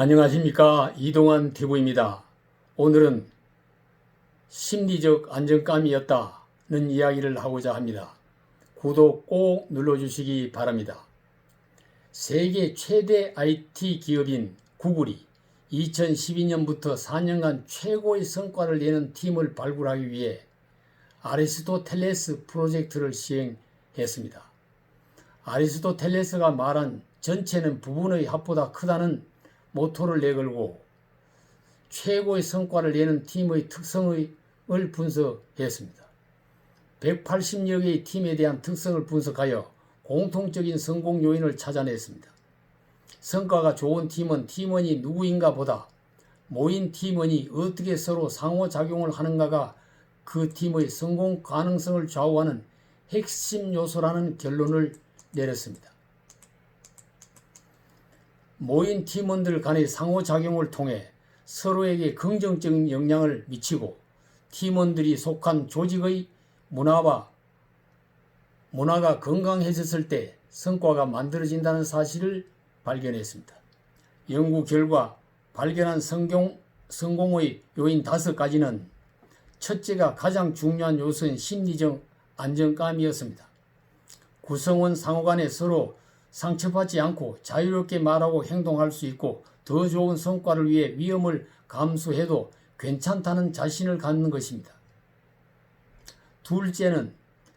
안녕하십니까, 이동환 TV입니다. 오늘은 심리적 안정감이었다는 이야기를 하고자 합니다. 구독 꼭 눌러주시기 바랍니다. 세계 최대 IT 기업인 구글이 2012년부터 4년간 최고의 성과를 내는 팀을 발굴하기 위해 아리스토텔레스 프로젝트를 시행했습니다. 아리스토텔레스가 말한 전체는 부분의 합보다 크다는 모토를 내걸고 최고의 성과를 내는 팀의 특성을 분석했습니다. 180여 개의 팀에 대한 특성을 분석하여 공통적인 성공 요인을 찾아냈습니다. 성과가 좋은 팀은 팀원이 누구인가 보다 모인 팀원이 어떻게 서로 상호작용을 하는가가 그 팀의 성공 가능성을 좌우하는 핵심 요소라는 결론을 내렸습니다. 모인 팀원들 간의 상호작용을 통해 서로에게 긍정적인 영향을 미치고 팀원들이 속한 조직의 문화가 건강해졌을 때 성과가 만들어진다는 사실을 발견했습니다. 연구 결과 발견한 성공의 요인 5가지는 첫째가 가장 중요한 요소인 심리적 안정감이었습니다. 구성원 상호 간에 서로 상처받지 않고 자유롭게 말하고 행동할 수 있고 더 좋은 성과를 위해 위험을 감수해도 괜찮다는 자신을 갖는 것입니다. 둘째는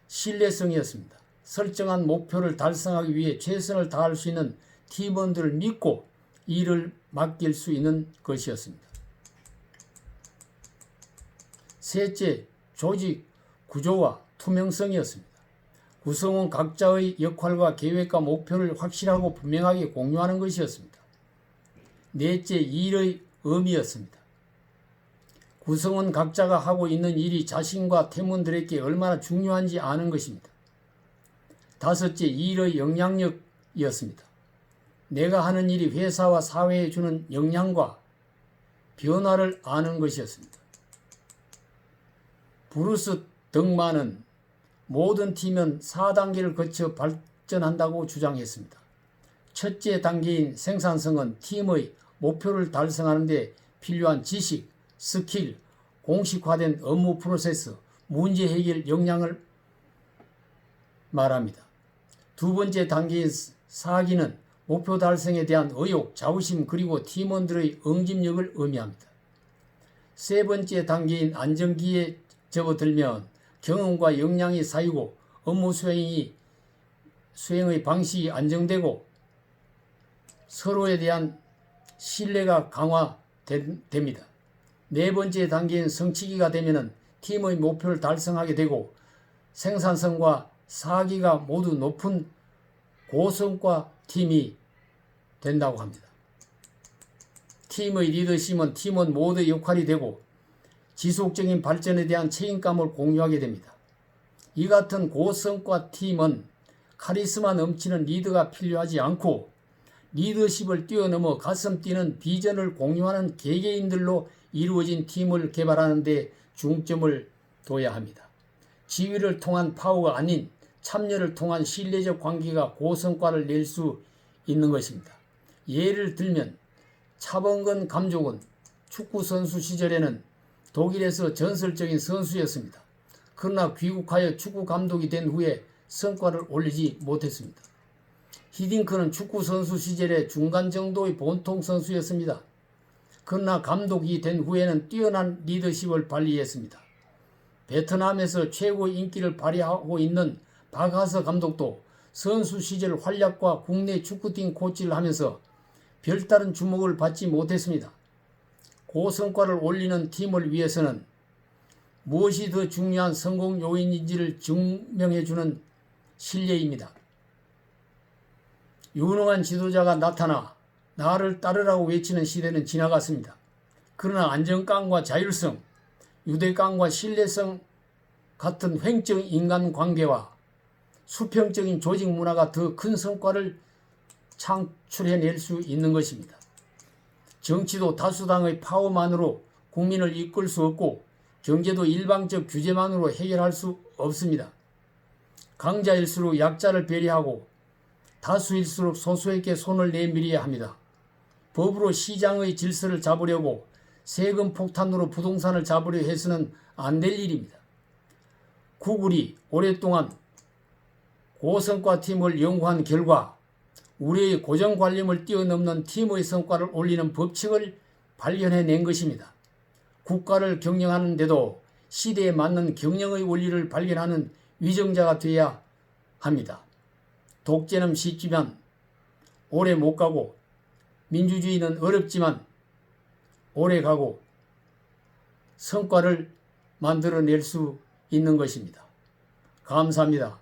신뢰성이었습니다. 설정한 목표를 달성하기 위해 최선을 다할 수 있는 팀원들을 믿고 일을 맡길 수 있는 것이었습니다. 셋째, 조직 구조와 투명성이었습니다. 구성원 각자의 역할과 계획과 목표를 확실하고 분명하게 공유하는 것이었습니다. 넷째, 일의 의미였습니다. 구성원 각자가 하고 있는 일이 자신과 팀원들에게 얼마나 중요한지 아는 것입니다. 다섯째, 일의 영향력이었습니다. 내가 하는 일이 회사와 사회에 주는 영향과 변화를 아는 것이었습니다. 브루스 덕만은 모든 팀은 4단계를 거쳐 발전한다고 주장했습니다. 첫째 단계인 생산성은 팀의 목표를 달성하는 데 필요한 지식, 스킬, 공식화된 업무 프로세스, 문제 해결 역량을 말합니다. 두 번째 단계인 사기는 목표 달성에 대한 의욕, 자부심 그리고 팀원들의 응집력을 의미합니다. 세 번째 단계인 안정기에 접어들면 경험과 역량이 쌓이고 업무 수행의 방식이 안정되고 서로에 대한 신뢰가 강화됩니다. 네 번째 단계인 성취기가 되면 팀의 목표를 달성하게 되고 생산성과 사기가 모두 높은 고성과 팀이 된다고 합니다. 팀의 리더십은 팀원 모두의 역할이 되고 지속적인 발전에 대한 책임감을 공유하게 됩니다. 이 같은 고성과 팀은 카리스마 넘치는 리더가 필요하지 않고 리더십을 뛰어넘어 가슴 뛰는 비전을 공유하는 개개인들로 이루어진 팀을 개발하는 데 중점을 둬야 합니다. 지위를 통한 파워가 아닌 참여를 통한 신뢰적 관계가 고성과를 낼 수 있는 것입니다. 예를 들면 차범근 감독은 축구 선수 시절에는 독일에서 전설적인 선수였습니다. 그러나 귀국하여 축구 감독이 된 후에 성과를 올리지 못했습니다. 히딩크는 축구 선수 시절에 중간 정도의 보통 선수였습니다. 그러나 감독이 된 후에는 뛰어난 리더십을 발휘했습니다. 베트남에서 최고의 인기를 발휘하고 있는 박하서 감독도 선수 시절 활약과 국내 축구팀 코치를 하면서 별다른 주목을 받지 못했습니다. 고성과를 올리는 팀을 위해서는 무엇이 더 중요한 성공 요인인지를 증명해주는 신뢰입니다. 유능한 지도자가 나타나 나를 따르라고 외치는 시대는 지나갔습니다. 그러나 안정감과 자율성, 유대감과 신뢰성 같은 횡적 인간관계와 수평적인 조직 문화가 더 큰 성과를 창출해낼 수 있는 것입니다. 정치도 다수당의 파워만으로 국민을 이끌 수 없고 경제도 일방적 규제만으로 해결할 수 없습니다. 강자일수록 약자를 배려하고 다수일수록 소수에게 손을 내밀어야 합니다. 법으로 시장의 질서를 잡으려고 세금 폭탄으로 부동산을 잡으려 해서는 안 될 일입니다. 구글이 오랫동안 고성과 팀을 연구한 결과 우리의 고정관념을 뛰어넘는 팀의 성과를 올리는 법칙을 발견해낸 것입니다. 국가를 경영하는데도 시대에 맞는 경영의 원리를 발견하는 위정자가 되어야 합니다. 독재는 쉽지만 오래 못 가고 민주주의는 어렵지만 오래 가고 성과를 만들어낼 수 있는 것입니다. 감사합니다.